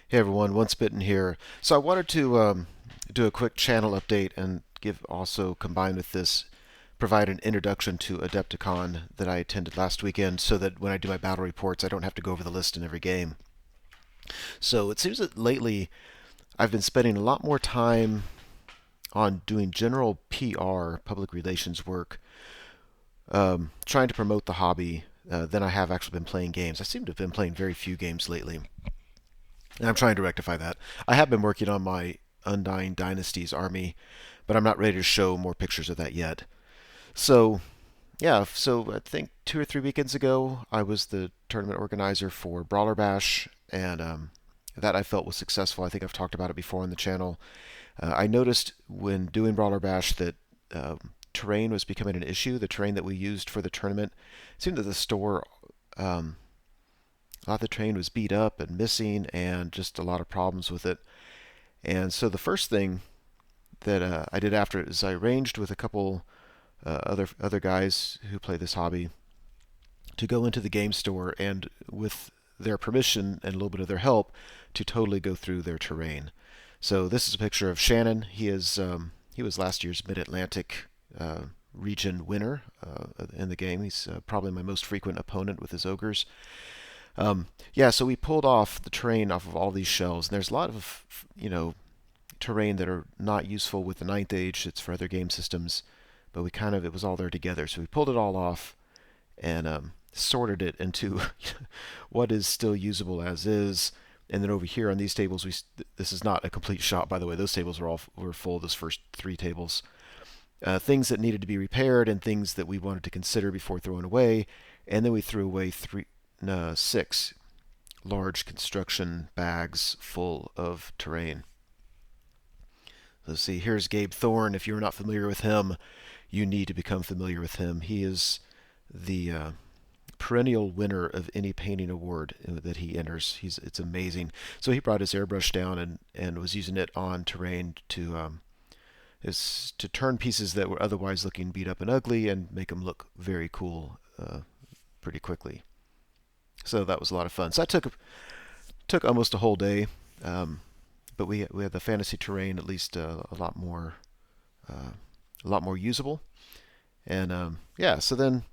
Hey everyone, Once Bitten here. So I wanted to do a quick channel update and give also combined with this provide an introduction to Adepticon that I attended last weekend so that when I do my battle reports I don't have to go over the list in every game. So it seems that lately I've been spending a lot more time on doing general PR, public relations work, trying to promote the hobby than I have actually been playing games. I seem to have been playing very few games lately. And I'm trying to rectify that. I have been working on my Undying Dynasties army, but I'm not ready to show more pictures of that yet. So, yeah, so I think 2 or 3 weekends ago, I was the tournament organizer for Brawler Bash, and that I felt was successful. I think I've talked about it before on the channel. I noticed when doing Brawler Bash that terrain was becoming an issue. The terrain that we used for the tournament, it seemed that the store a lot of the terrain was beat up and missing, and just a lot of problems with it. And so the first thing that I did after it is I arranged with a couple other guys who play this hobby to go into the game store and, with their permission and a little bit of their help, to totally go through their terrain. So this is a picture of Shannon. He was last year's Mid-Atlantic region winner in the game. He's probably my most frequent opponent with his ogres. Yeah, so we pulled off the terrain off of all these shells, and there's a lot of terrain that are not useful with the Ninth Age. It's for other game systems, but it was all there together. So we pulled it all off and sorted it into what is still usable as is. And then over here on these tables, this is not a complete shot, by the way. Those tables were full. Those first three tables, things that needed to be repaired and things that we wanted to consider before throwing away. And then we threw away six large construction bags full of terrain. Let's see, here's Gabe Thorne. If you're not familiar with him, you need to become familiar with him. He is the perennial winner of any painting award that he enters. It's amazing. So he brought his airbrush down and was using it on terrain to turn pieces that were otherwise looking beat up and ugly and make them look very cool pretty quickly. So that was a lot of fun. So that took almost a whole day, but we had the fantasy terrain at least a lot more usable. And yeah, so then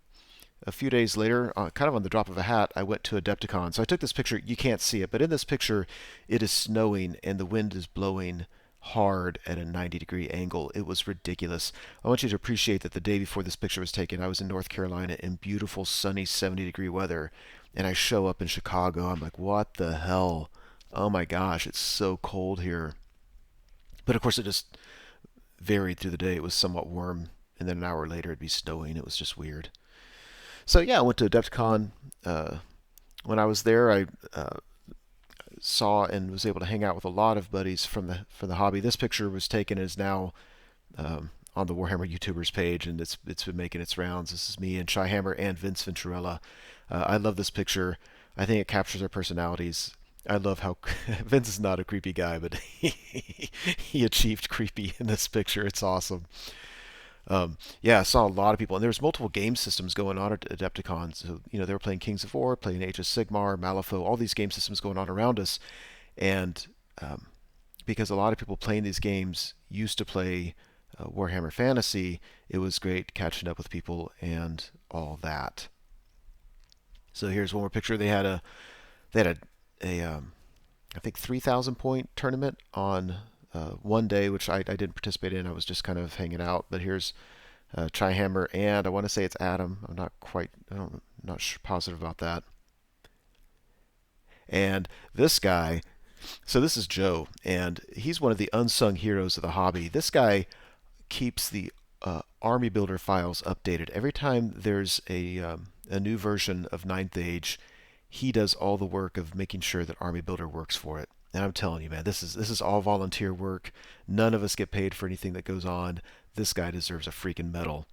a few days later, kind of on the drop of a hat, I went to Adepticon. So I took this picture. You can't see it, but in this picture, it is snowing and the wind is blowing hard at a 90-degree angle. It was ridiculous. I want you to appreciate that the day before this picture was taken, I was in North Carolina in beautiful, sunny 70-degree weather, and I show up in Chicago. I'm like, what the hell? Oh my gosh, it's so cold here. But of course, it just varied through the day. It was somewhat warm, and then an hour later, it'd be snowing. It was just weird. So yeah, I went to Adepticon. When I was there, I saw and was able to hang out with a lot of buddies from the hobby. This picture was taken and is now on the Warhammer YouTubers page, and it's been making its rounds. This is me and Shyhammer and Vince Venturella. I love this picture. I think it captures our personalities. I love how Vince is not a creepy guy, but he achieved creepy in this picture. It's awesome. Yeah, I saw a lot of people, and there was multiple game systems going on at Adepticon. So they were playing Kings of War, playing Age of Sigmar, Malifaux, all these game systems going on around us, and because a lot of people playing these games used to play Warhammer Fantasy, it was great catching up with people and all that. So here's one more picture. They had I think 3,000 point tournament on one day, which I didn't participate in. I was just kind of hanging out. But here's Trihammer, and I want to say it's Adam. I'm not positive about that. And this guy, so this is Joe, and he's one of the unsung heroes of the hobby. This guy keeps the Army Builder files updated. Every time there's a new version of Ninth Age, he does all the work of making sure that Army Builder works for it. And I'm telling you, man, this is all volunteer work. None of us get paid for anything that goes on. This guy deserves a freaking medal.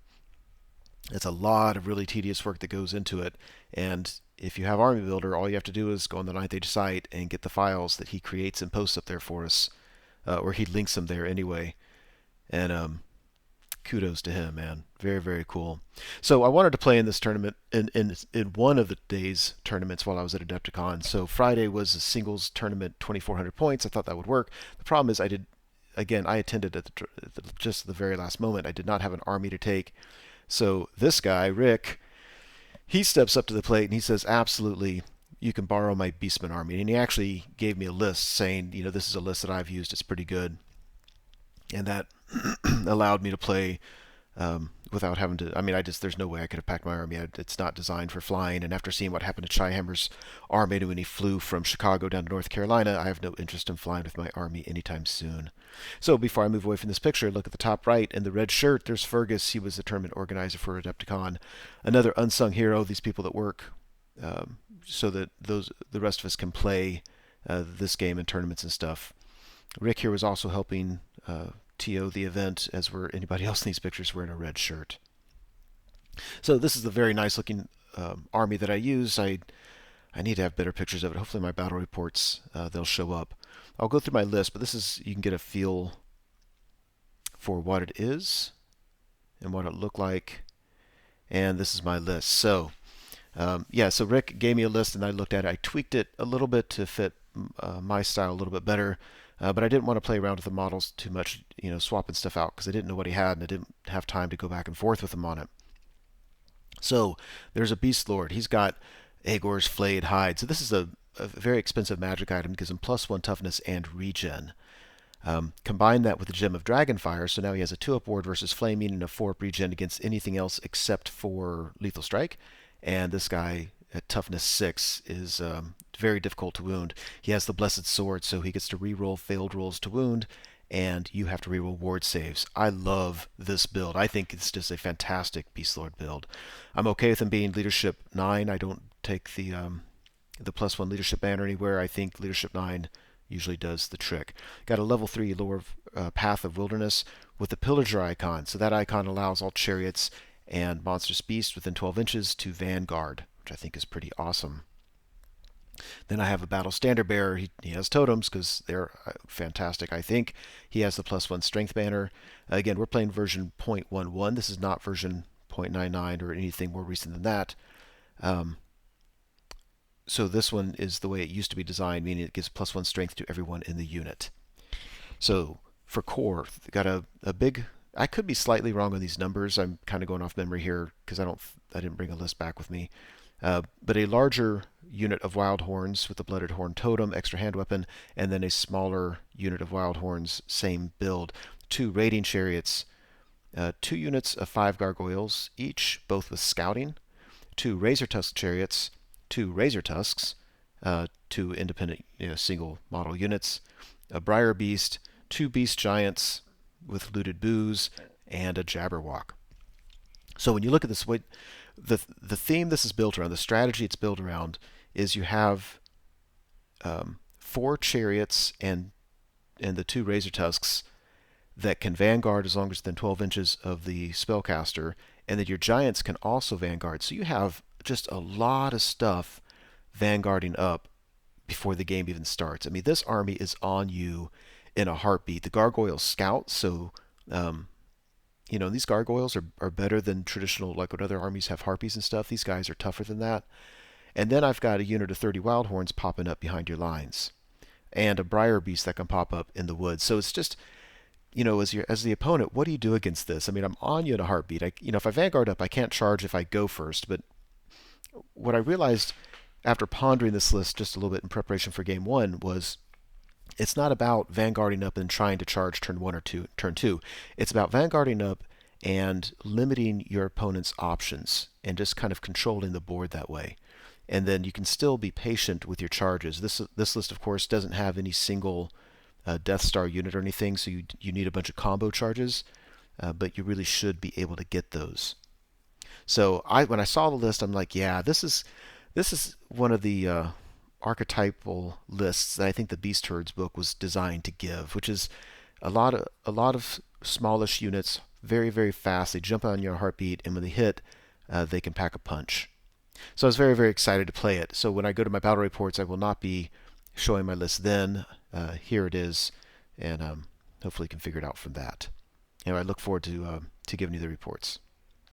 It's a lot of really tedious work that goes into it. And if you have Army Builder, all you have to do is go on the Ninth Age site and get the files that he creates and posts up there for us, or he links them there anyway. And kudos to him, man. Very, very cool. So I wanted to play in this tournament in one of the day's tournaments while I was at Adepticon. So Friday was a singles tournament, 2,400 points. I thought that would work. The problem is I attended just the very last moment. I did not have an army to take. So this guy, Rick, he steps up to the plate and he says, absolutely, you can borrow my Beastman army. And he actually gave me a list saying, this is a list that I've used. It's pretty good. And that allowed me to play without having to. I mean, there's no way I could have packed my army. It's not designed for flying. And after seeing what happened to Shyhammer's army when he flew from Chicago down to North Carolina, I have no interest in flying with my army anytime soon. So before I move away from this picture, look at the top right in the red shirt. There's Fergus. He was the tournament organizer for Adepticon. Another unsung hero. These people that work so that the rest of us can play this game in tournaments and stuff. Rick here was also helping TO the event, as were anybody else in these pictures wearing a red shirt. So this is the very nice looking army that I use. I need to have better pictures of it. Hopefully my battle reports, they'll show up. I'll go through my list, but you can get a feel for what it is and what it looked like. And this is my list. So so Rick gave me a list and I looked at it. I tweaked it a little bit to fit my style a little bit better. But I didn't want to play around with the models too much, swapping stuff out because I didn't know what he had and I didn't have time to go back and forth with him on it. So there's a Beast Lord. He's got Aegor's flayed hide. So this is a very expensive magic item. It gives him +1 toughness and regen. Combine that with the Gem of Dragonfire, so now he has a 2-up ward versus Flaming and a 4-up regen against anything else except for Lethal Strike. And this guy at toughness 6 is very difficult to wound. He has the Blessed Sword, so he gets to reroll failed rolls to wound, and you have to reroll ward saves. I love this build. I think it's just a fantastic Beast Lord build. I'm okay with him being Leadership 9. I don't take the +1 Leadership banner anywhere. I think Leadership 9 usually does the trick. Got a level 3 lower Path of Wilderness with the Pillager icon. So that icon allows all chariots and monstrous beasts within 12 inches to vanguard, which I think is pretty awesome. Then I have a Battle Standard Bearer. He has totems because they're fantastic, I think. He has the +1 Strength banner. Again, we're playing version 0.11. This is not version 0.99 or anything more recent than that. So this one is the way it used to be designed, meaning it gives +1 strength to everyone in the unit. So for core, got a big. I could be slightly wrong on these numbers. I'm kind of going off memory here because I didn't bring a list back with me. But a larger unit of Wild Horns with the Blooded Horn totem, extra hand weapon, and then a smaller unit of Wild Horns, same build. 2 Raiding Chariots, 2 units of 5 Gargoyles, each, both with Scouting, 2 Razor Tusk Chariots, 2 Razor Tusks, 2 independent single model units, a Briar Beast, 2 Beast Giants with Looted Booze, and a Jabberwock. So when you look at this, the theme this is built around, the strategy it's built around, is you have 4 chariots and the 2 Razor Tusks that can vanguard as long as within 12 inches of the spellcaster, and then your giants can also vanguard. So you have just a lot of stuff vanguarding up before the game even starts. I mean, this army is on you in a heartbeat. The gargoyles scout, so these gargoyles are better than traditional, like when other armies have harpies and stuff. These guys are tougher than that. And then I've got a unit of 30 wild horns popping up behind your lines, and a briar beast that can pop up in the woods. So it's just, as the opponent, what do you do against this? I mean, I'm on you in a heartbeat. If I vanguard up, I can't charge if I go first. But what I realized after pondering this list just a little bit in preparation for game 1 was it's not about vanguarding up and trying to charge turn 1 or turn 2. It's about vanguarding up and limiting your opponent's options and just kind of controlling the board that way. And then you can still be patient with your charges. This list, of course, doesn't have any single Death Star unit or anything, so you need a bunch of combo charges, but you really should be able to get those. So when I saw the list, I'm like, yeah, this is one of the archetypal lists that I think the Beast Herds book was designed to give, which is a lot of smallish units, very, very fast. They jump on your heartbeat, and when they hit, they can pack a punch. So I was very, very excited to play it. So when I go to my battle reports, I will not be showing my list then. Here it is, and hopefully you can figure it out from that. I look forward to giving you the reports.